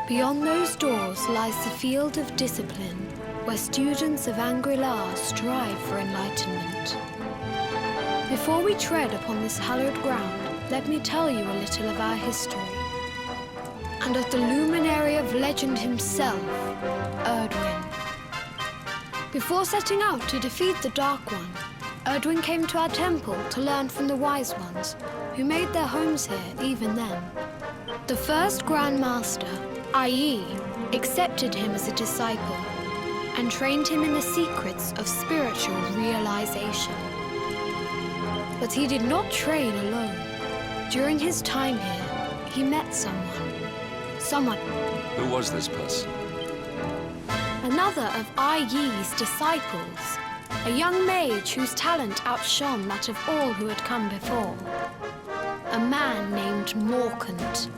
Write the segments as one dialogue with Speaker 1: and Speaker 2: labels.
Speaker 1: Beyond those doors lies the field of discipline, where students of Angri-La strive for enlightenment. Before we tread upon this hallowed ground, let me tell you a little of our history, and of the luminary of legend himself, Erdwin. Before setting out to defeat the Dark One, Erdwin came to our temple to learn from the Wise Ones, who made their homes here even then. The first Grand Master, i.e., accepted him as a disciple and trained him in the secrets of spiritual realization. But he did not train alone. During his time here, he met someone.
Speaker 2: Who was this person?
Speaker 1: Another of Ai Yi's disciples, a young mage whose talent outshone that of all who had come before. A man named Morkant.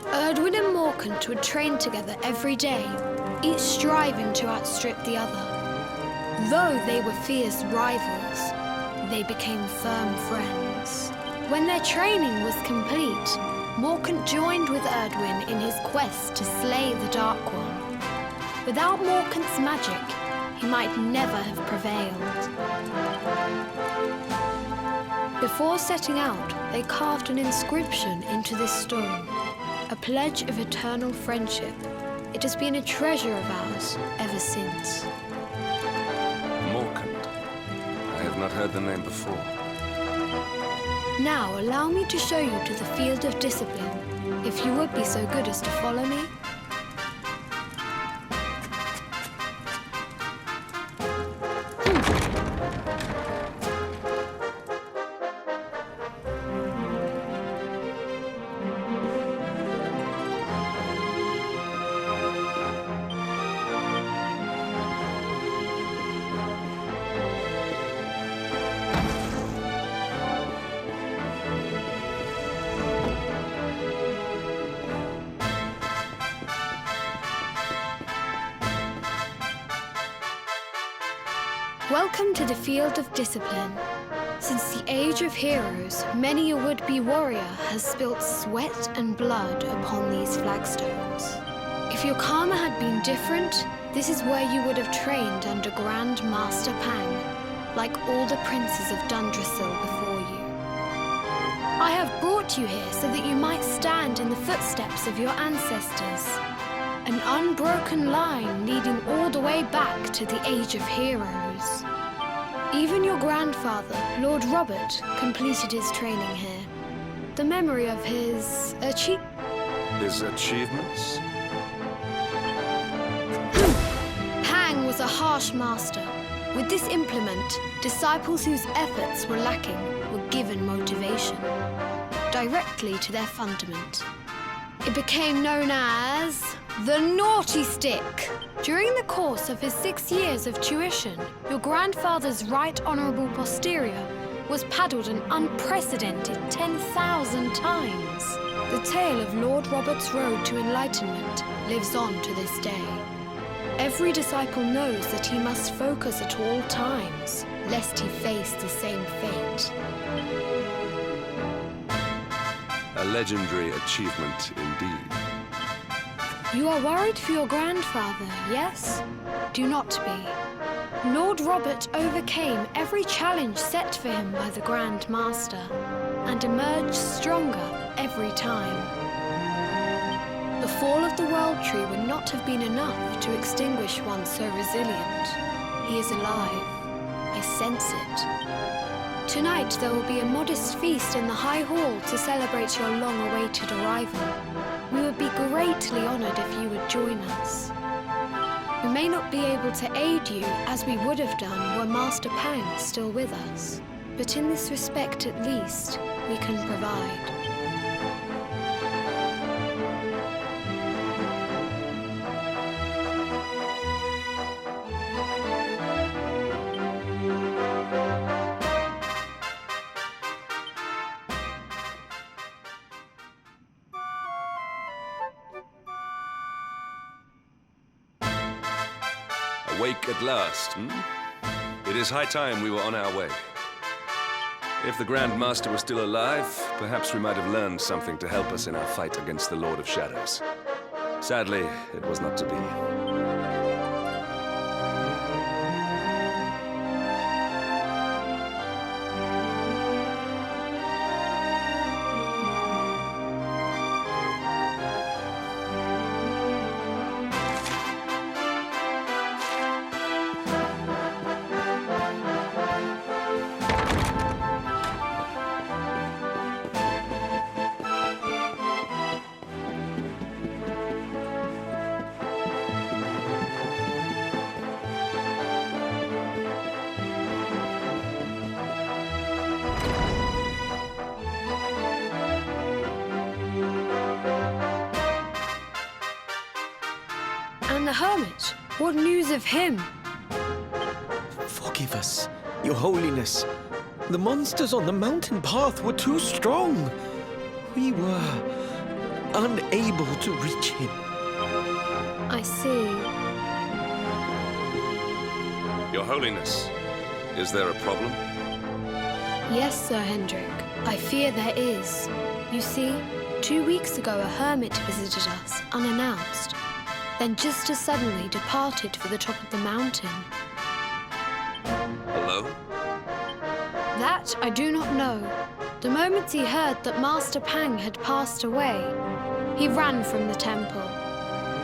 Speaker 1: Erdwin and Morkant would train together every day, each striving to outstrip the other. Though they were fierce rivals, they became firm friends. When their training was complete, Morkant joined with Erdwin in his quest to slay the Dark One. Without Morkant's magic, he might never have prevailed. Before setting out, they carved an inscription into this stone, a pledge of eternal friendship. It has been a treasure of ours ever since.
Speaker 2: Morkant. I have not heard the name before.
Speaker 1: Now allow me to show you to the field of discipline, if you would be so good as to follow me. Welcome to the field of discipline. Since the age of heroes, many a would-be warrior has spilt sweat and blood upon these flagstones. If your karma had been different, this is where you would have trained under Grand Master Pang, like all the princes of Dundrasil before you. I have brought you here so that you might stand in the footsteps of your ancestors. An unbroken line leading all the way back to the age of heroes. Even your grandfather, Lord Robert, completed his training here. The memory of his
Speaker 2: His achievements?
Speaker 1: Pang was a harsh master. With this implement, disciples whose efforts were lacking were given motivation, directly to their fundament. It became known as the Naughty Stick. During the course of his 6 years of tuition, your grandfather's right honourable posterior was paddled an unprecedented 10,000 times. The tale of Lord Robert's road to enlightenment lives on to this day. Every disciple knows that he must focus at all times, lest he face the same fate.
Speaker 2: A legendary achievement indeed.
Speaker 1: You are worried for your grandfather, yes? Do not be. Lord Robert overcame every challenge set for him by the Grand Master and emerged stronger every time. The fall of the World Tree would not have been enough to extinguish one so resilient. He is alive. I sense it. Tonight there will be a modest feast in the High Hall to celebrate your long-awaited arrival. We would be greatly honored if you would join us. We may not be able to aid you as we would have done were Master Pang still with us, but in this respect at least, we can provide.
Speaker 2: Awake at last, It is high time we were on our way. If the Grand Master were still alive, perhaps we might have learned something to help us in our fight against the Lord of Shadows. Sadly, it was not to be.
Speaker 1: And the hermit? What news of him?
Speaker 3: Forgive us, Your Holiness. The monsters on the mountain path were too strong. We were unable to reach him.
Speaker 1: I see.
Speaker 2: Your Holiness, is there a problem?
Speaker 1: Yes, Sir Hendrik. I fear there is. You see, 2 weeks ago a hermit visited us, unannounced. Then just as suddenly departed for the top of the mountain.
Speaker 2: Alone?
Speaker 1: That I do not know. The moment he heard that Master Pang had passed away, he ran from the temple.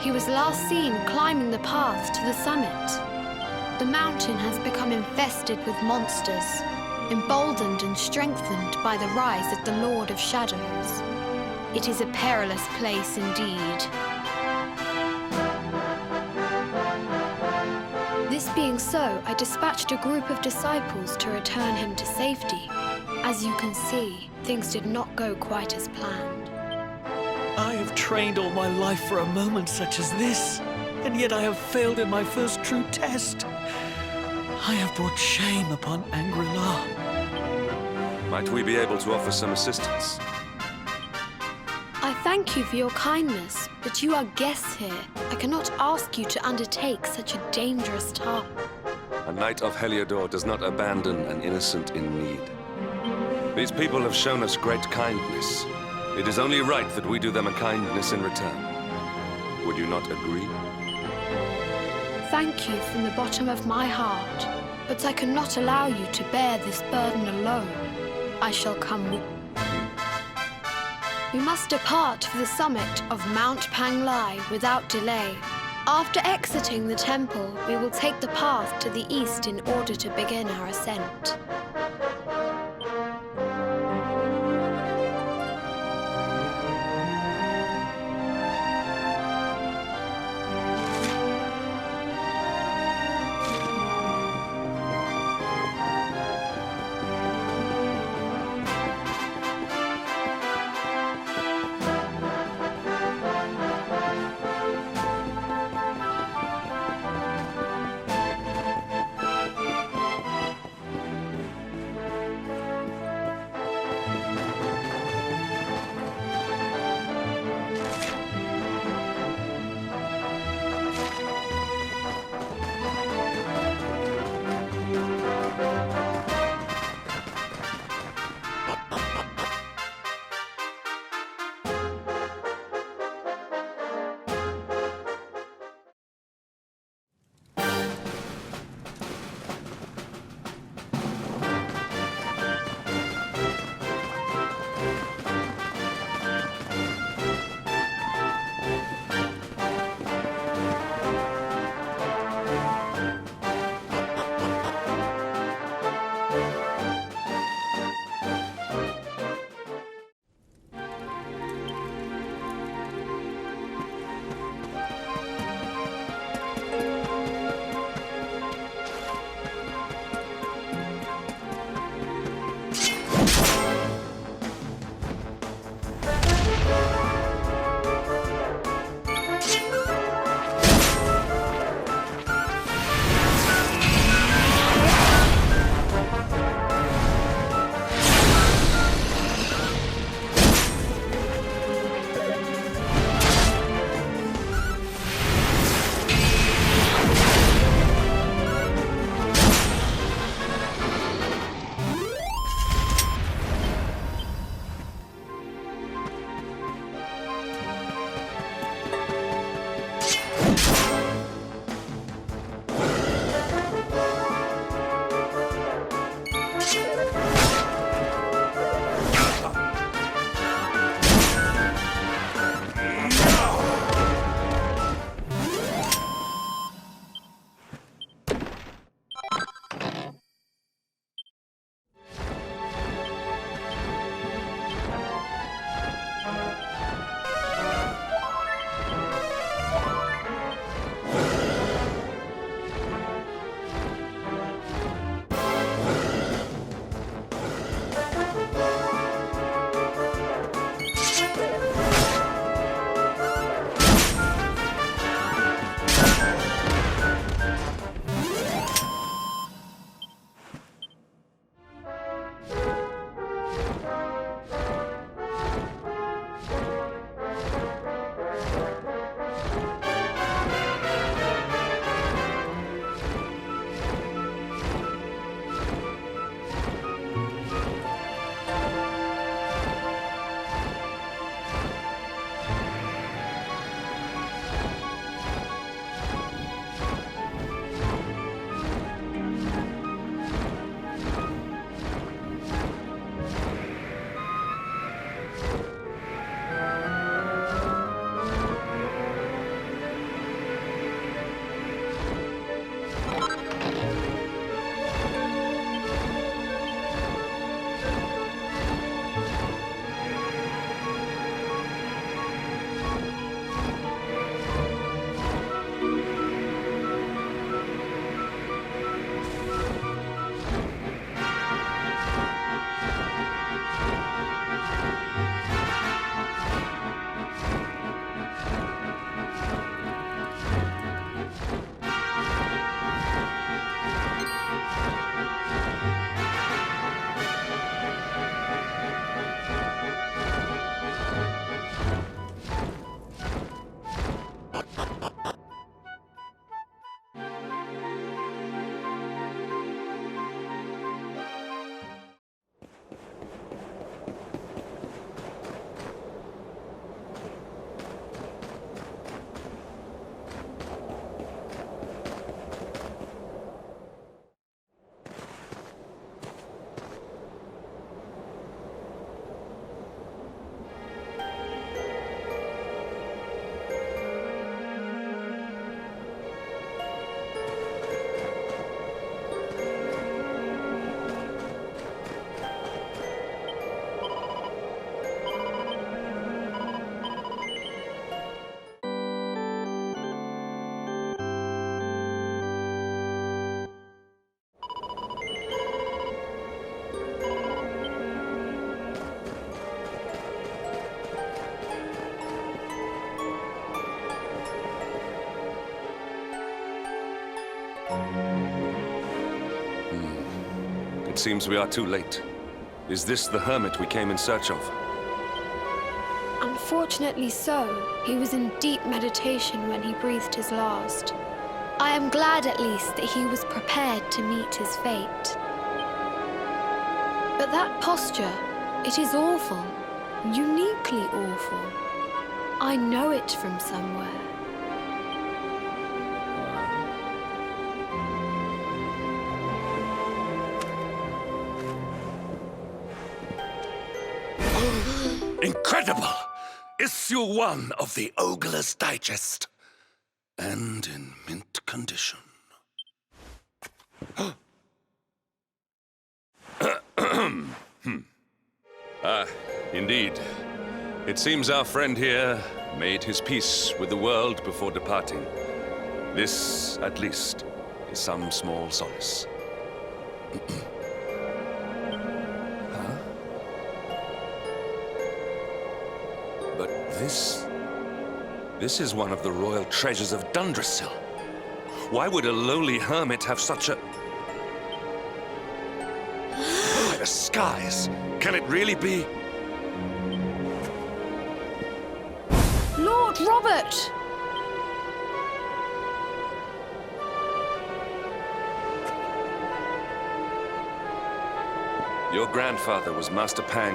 Speaker 1: He was last seen climbing the path to the summit. The mountain has become infested with monsters, emboldened and strengthened by the rise of the Lord of Shadows. It is a perilous place indeed. This being so, I dispatched a group of disciples to return him to safety. As you can see, things did not go quite as planned.
Speaker 3: I have trained all my life for a moment such as this, and yet I have failed in my first true test. I have brought shame upon Angri-La.
Speaker 2: Might we be able to offer some assistance?
Speaker 1: I thank you for your kindness, but you are guests here. I cannot ask you to undertake such a dangerous task.
Speaker 2: A knight of Heliodor does not abandon an innocent in need. These people have shown us great kindness. It is only right that we do them a kindness in return. Would you not agree?
Speaker 1: Thank you from the bottom of my heart, but I cannot allow you to bear this burden alone. I shall come with you. We must depart for the summit of Mount Panglai without delay. After exiting the temple, we will take the path to the east in order to begin our ascent.
Speaker 2: seems we are too late. Is this the hermit we came in search of?
Speaker 1: Unfortunately so. He was in deep meditation when he breathed his last. I am glad at least that he was prepared to meet his fate. But that posture, it is awful. Uniquely awful. I know it from somewhere.
Speaker 4: Incredible! Issue 1 of the Ogler's Digest. And in mint condition.
Speaker 2: Indeed. It seems our friend here made his peace with the world before departing. This, at least, is some small solace. Huh? But this is one of the royal treasures of Dundrasil. Why would a lowly hermit have such a... By the skies! Can it really be?
Speaker 1: Lord Robert!
Speaker 2: Your grandfather was Master Pang.